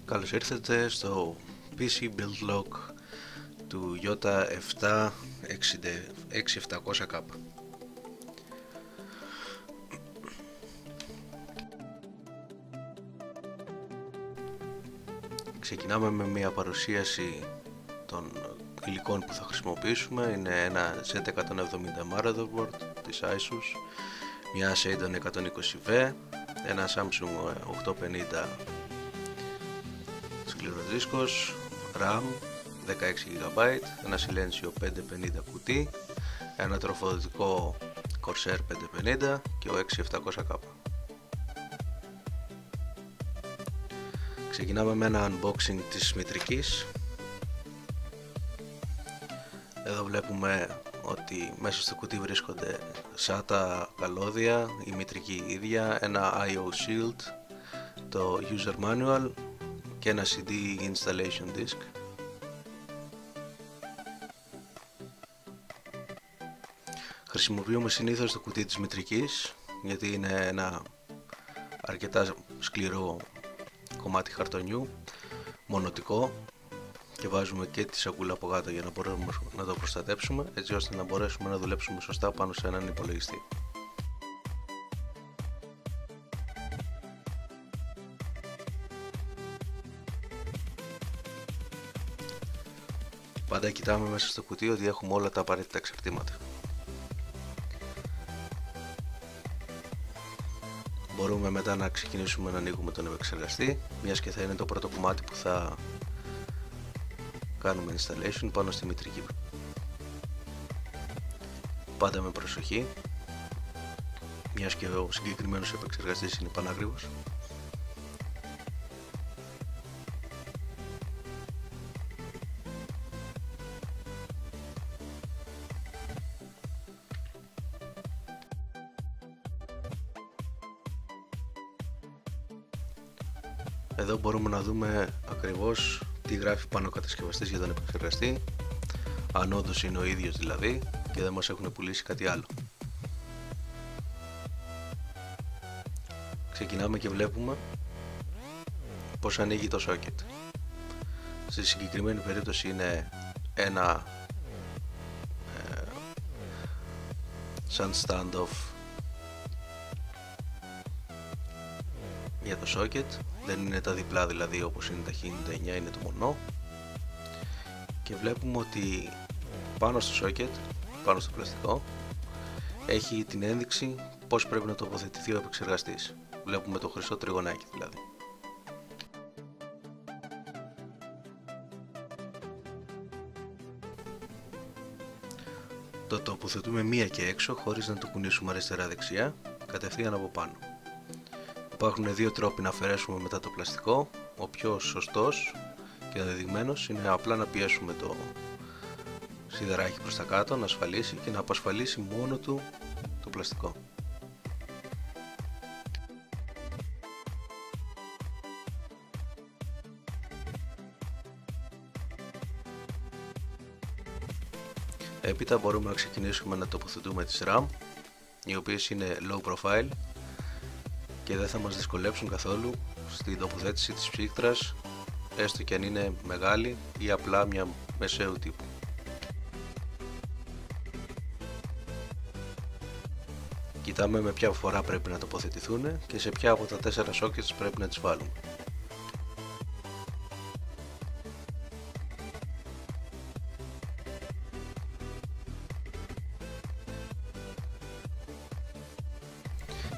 Καλώς ήρθατε στο PC Build Log του Yota 6700K. Ξεκινάμε με μια παρουσίαση των υλικών που θα χρησιμοποιήσουμε. Είναι ένα Z170 motherboard της Asus, μια Seidon 120V, ένα Samsung 850 σκληρός δίσκος, RAM 16GB, ένα Silencio 550 κουτί, ένα τροφοδοτικό Corsair 550 και ο 6700K. Ξεκινάμε με ένα unboxing της μητρικής. Εδώ βλέπουμε ότι μέσα στο κουτί βρίσκονται SATA καλώδια, η μητρική ίδια, ένα IO shield, το user manual και ένα CD installation disk. Χρησιμοποιούμε συνήθως το κουτί της μητρικής γιατί είναι ένα αρκετά σκληρό κομμάτι χαρτονιού, μονοτικό, και βάζουμε και τη σακούλα από κάτω για να μπορούμε να το προστατέψουμε, έτσι ώστε να μπορέσουμε να δουλέψουμε σωστά πάνω σε έναν υπολογιστή. Πάντα κοιτάμε μέσα στο κουτί ότι έχουμε όλα τα απαραίτητα εξαρτήματα. Μπορούμε μετά να ξεκινήσουμε να ανοίγουμε τον επεξεργαστή, μιας και θα είναι το πρώτο κομμάτι που θα κάνουμε installation πάνω στη μητρική. Πάντα με προσοχή, μιας και ο συγκεκριμένος επεξεργαστής είναι πανάκριβος. Εδώ μπορούμε να δούμε ακριβώς τι γράφει πάνω ο κατασκευαστής για τον επεξεργαστή, αν όντως είναι ο ίδιος δηλαδή και δεν μας έχουν πουλήσει κάτι άλλο. Ξεκινάμε και βλέπουμε πως ανοίγει το socket. Στη συγκεκριμένη περίπτωση είναι ένα σαν standoff για το socket, δεν είναι τα διπλά δηλαδή όπως είναι τα 1099, είναι το μονό. Και βλέπουμε ότι πάνω στο socket, πάνω στο πλαστικό, έχει την ένδειξη πως πρέπει να τοποθετηθεί ο επεξεργαστής. Βλέπουμε το χρυσό τριγωνάκι δηλαδή. Το τοποθετούμε μία και έξω χωρίς να το κουνήσουμε αριστερά-δεξιά, κατευθείαν από πάνω. Υπάρχουν δύο τρόποι να αφαιρέσουμε μετά το πλαστικό. Ο πιο σωστός και δεδειγμένος είναι απλά να πιέσουμε το σιδεράκι προς τα κάτω, να ασφαλίσει και να απασφαλίσει μόνο του το πλαστικό. Έπειτα μπορούμε να ξεκινήσουμε να τοποθετούμε τις RAM, οι οποίες είναι low profile και δεν θα μας δυσκολέψουν καθόλου στην τοποθέτηση της ψύκτρας, έστω και αν είναι μεγάλη ή απλά μια μεσαίου τύπου. Κοιτάμε με ποια φορά πρέπει να τοποθετηθούν και σε ποια από τα 4 sockets πρέπει να τις βάλουμε.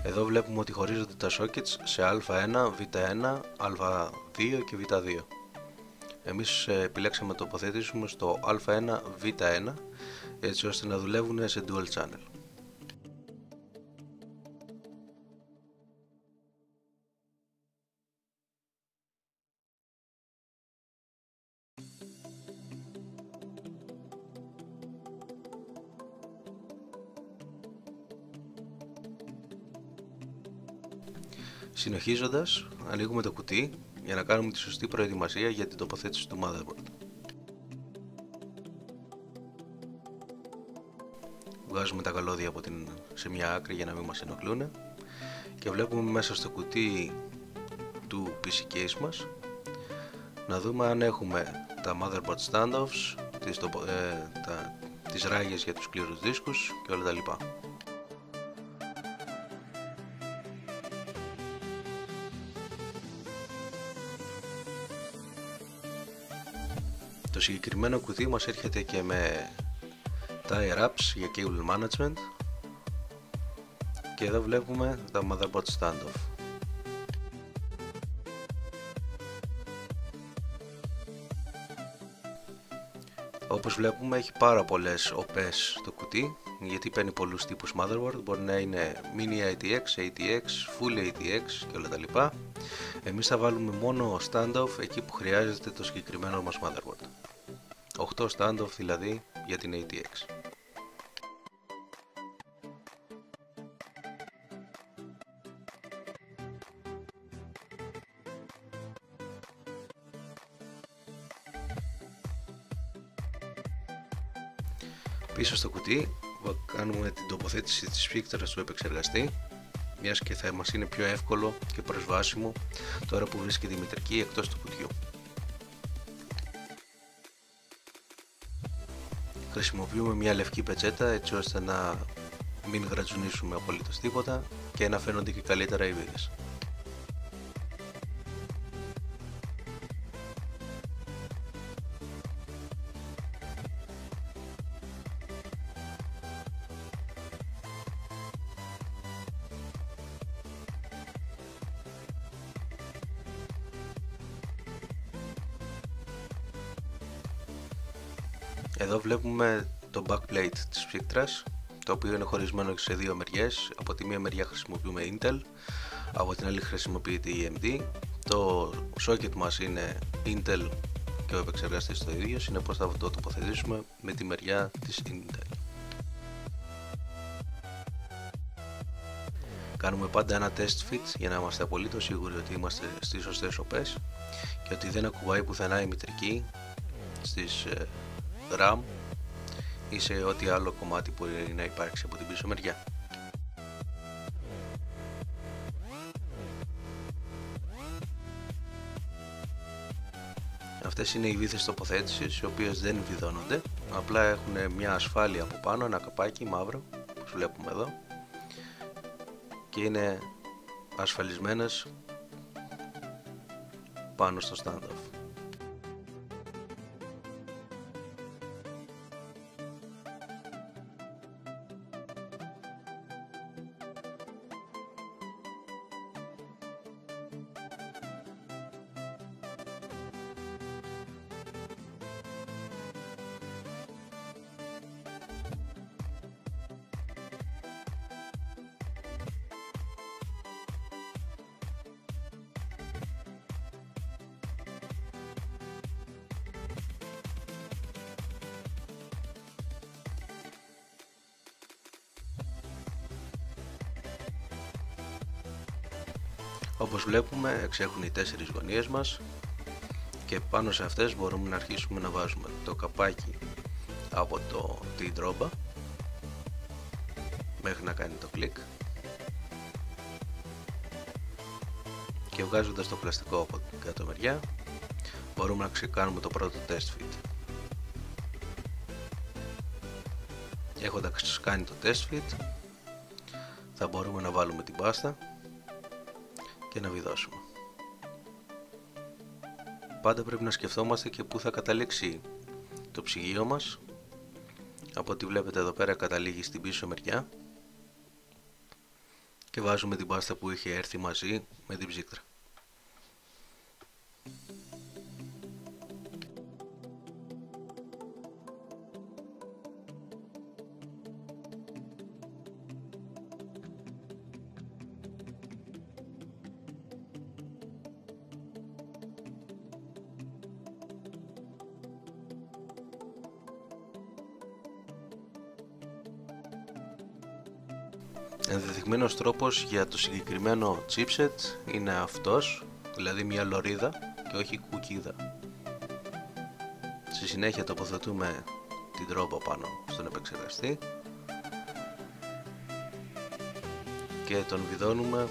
Εδώ βλέπουμε ότι χωρίζονται τα sockets σε α1, β1, α2 και β2. Εμείς επιλέξαμε να τοποθετήσουμε στο α1, β1, έτσι ώστε να δουλεύουν σε dual channel. Συνεχίζοντας, ανοίγουμε το κουτί για να κάνουμε τη σωστή προετοιμασία για την τοποθέτηση του motherboard. Βγάζουμε τα καλώδια σε μια άκρη για να μην μας ενοχλούν και βλέπουμε μέσα στο κουτί του PC case μας να δούμε αν έχουμε τα motherboard standoffs, τις ράγες για τους σκληρούς δίσκους και όλα τα λοιπά. Το συγκεκριμένο κουτί μας έρχεται και με tie wraps για cable management και εδώ βλέπουμε τα motherboard standoff. Όπως βλέπουμε έχει πάρα πολλές οπές το κουτί, γιατί παίρνει πολλούς τύπους motherboard. Μπορεί να είναι mini ATX, ATX, full ATX και όλα τα λοιπά. Εμείς θα βάλουμε μόνο standoff εκεί που χρειάζεται το συγκεκριμένο μας motherboard. 8 standoff δηλαδή για την ATX. Πίσω στο κουτί κάνουμε την τοποθέτηση της ψύκτρας του επεξεργαστή, μιας και θα μας είναι πιο εύκολο και προσβάσιμο τώρα που βρίσκεται η μητρική εκτός του κουτιού. Χρησιμοποιούμε μια λευκή πετσέτα έτσι ώστε να μην γρατζουνίσουμε απολύτως τίποτα και να φαίνονται και καλύτερα οι βίδες. Εδώ βλέπουμε το backplate της ψύκτρας, το οποίο είναι χωρισμένο σε δύο μεριές. Από τη μία μεριά χρησιμοποιούμε Intel, από την άλλη χρησιμοποιείται AMD. Το socket μας είναι Intel και ο επεξεργαστής το ίδιο, συνεπώς θα το τοποθετήσουμε με τη μεριά της Intel. Κάνουμε πάντα ένα test fit για να είμαστε απολύτως σίγουροι ότι είμαστε στις σωστές οπές και ότι δεν ακουμπάει πουθενά η μητρική στις RAM ή σε ό,τι άλλο κομμάτι μπορεί να υπάρξει από την πίσω μεριά. Αυτές είναι οι βήθες τοποθέτησης, οι οποίες δεν βιδώνονται, απλά έχουν μια ασφάλεια από πάνω, ένα καπάκι μαύρο που βλέπουμε εδώ και είναι ασφαλισμένες πάνω στο standoff. Όπως βλέπουμε εξέχουν οι 4 γωνίες μας και πάνω σε αυτές μπορούμε να αρχίσουμε να βάζουμε το καπάκι από την τρόμπα μέχρι να κάνει το κλικ και βγάζοντας το πλαστικό από την κάτω μεριά μπορούμε να ξεκάνουμε το πρώτο test fit. Έχοντας κάνει το test fit θα μπορούμε να βάλουμε την πάστα και να βιδώσουμε. Πάντα πρέπει να σκεφτόμαστε και πού θα καταλήξει το ψυγείο μας. Από ό,τι βλέπετε εδώ πέρα καταλήγει στην πίσω μεριά και βάζουμε την πάστα που είχε έρθει μαζί με την ψύκτρα. Ενδεδειγμένος τρόπος για το συγκεκριμένο chipset είναι αυτός, δηλαδή μια λωρίδα και όχι κουκίδα. Στη συνέχεια τοποθετούμε την τρόμπα πάνω στον επεξεργαστή και τον βιδώνουμε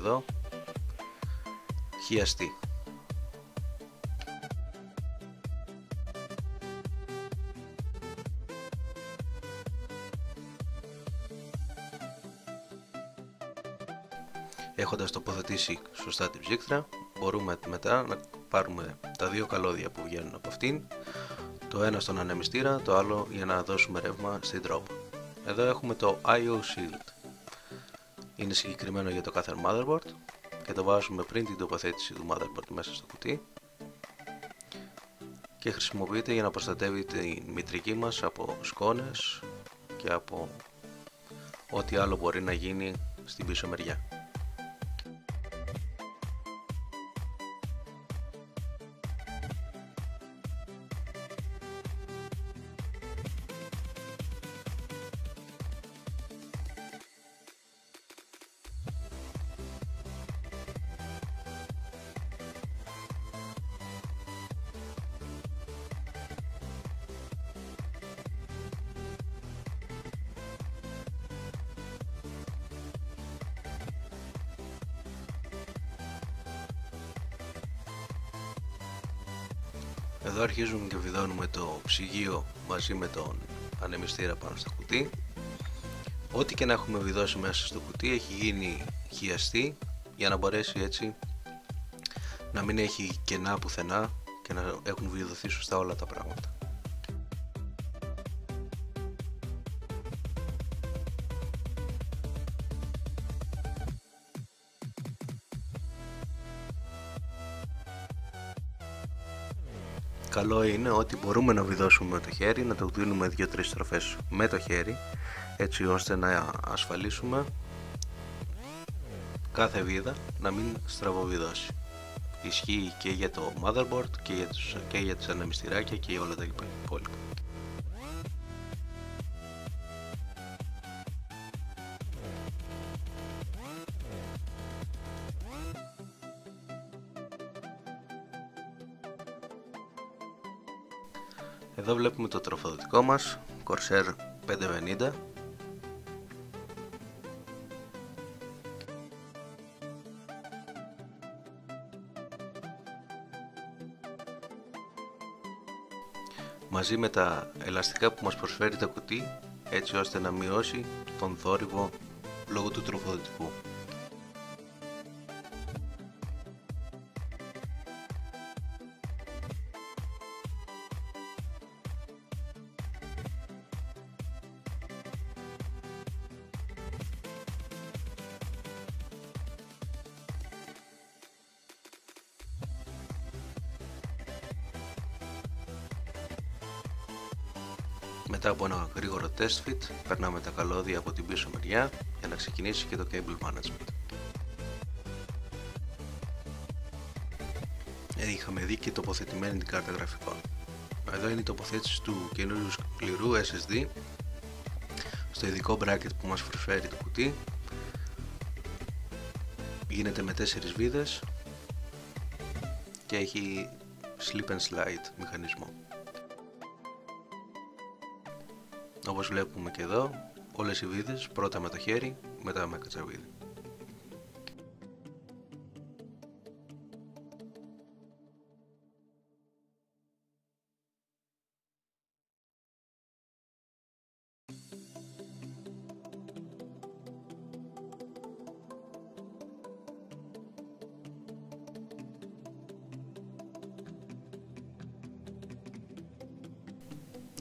εδώ, χιαστή. Έχοντας τοποθετήσει σωστά την ψύκτρα, μπορούμε μετά να πάρουμε τα δύο καλώδια που βγαίνουν από αυτήν, το ένα στον ανεμιστήρα, το άλλο για να δώσουμε ρεύμα στην τρόπα. Εδώ έχουμε το I/O Shield. Είναι συγκεκριμένο για το κάθε motherboard και το βάζουμε πριν την τοποθέτηση του motherboard μέσα στο κουτί και χρησιμοποιείται για να προστατεύει τη μητρική μας από σκόνες και από ό,τι άλλο μπορεί να γίνει στην πίσω μεριά. Εδώ αρχίζουμε και βιδώνουμε το ψυγείο μαζί με τον ανεμιστήρα πάνω στο κουτί. Ό,τι και να έχουμε βιδώσει μέσα στο κουτί έχει γίνει χιαστή για να μπορέσει έτσι να μην έχει κενά πουθενά και να έχουν βιδωθεί σωστά όλα τα πράγματα. Καλό είναι ότι μπορούμε να βιδώσουμε με το χέρι, να το δίνουμε 2-3 στροφές με το χέρι, έτσι ώστε να ασφαλίσουμε κάθε βίδα να μην στραβοβιδώσει. Ισχύει και για το motherboard και για τις ανεμιστηράκια και για όλα τα υπόλοιπα. Εδώ βλέπουμε το τροφοδοτικό μας, Corsair 550. Μαζί με τα ελαστικά που μας προσφέρει το κουτί, έτσι ώστε να μειώσει τον θόρυβο λόγω του τροφοδοτικού. Μετά από ένα γρήγορο test fit, περνάμε τα καλώδια από την πίσω μεριά για να ξεκινήσει και το cable management. Είχαμε δει και τοποθετημένη την κάρτα γραφικών. Εδώ είναι η τοποθέτηση του καινούριου σκληρού SSD στο ειδικό bracket που μας προσφέρει το κουτί. Γίνεται με 4 βίδες και έχει slip and slide μηχανισμό. Όπως βλέπουμε και εδώ, όλες οι βίδες πρώτα με το χέρι, μετά με κατσαβίδι.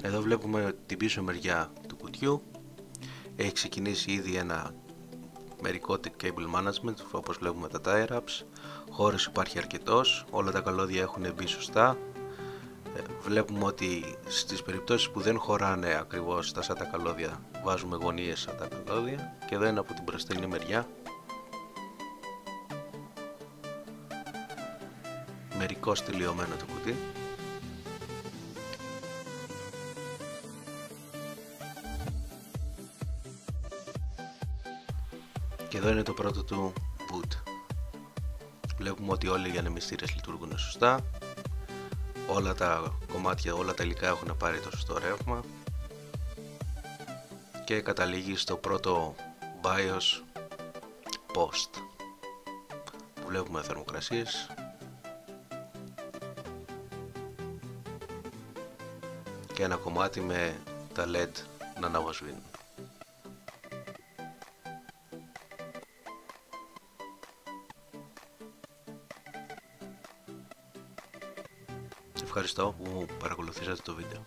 Εδώ βλέπουμε την πίσω μεριά του κουτιού. Έχει ξεκινήσει ήδη ένα μερικό cable management, όπως βλέπουμε τα tie wraps. Χώρος υπάρχει αρκετός, όλα τα καλώδια έχουν μπει σωστά. Βλέπουμε ότι στις περιπτώσεις που δεν χωράνε ακριβώς τα SATA καλώδια, βάζουμε γωνίες SATA καλώδια. Και εδώ είναι από την μπροστινή μεριά μερικώς τελειωμένο το κουτί. Και εδώ είναι το πρώτο του boot. Βλέπουμε ότι όλοι οι ανεμιστήρες λειτουργούν σωστά. Όλα τα κομμάτια, όλα τα υλικά έχουν πάρει το σωστό ρεύμα. Και καταλήγει στο πρώτο BIOS post. προβλέπουμε θερμοκρασίες. Και ένα κομμάτι με τα LED να αναβοσβήνουν. Ευχαριστώ που παρακολουθήσατε το βίντεο.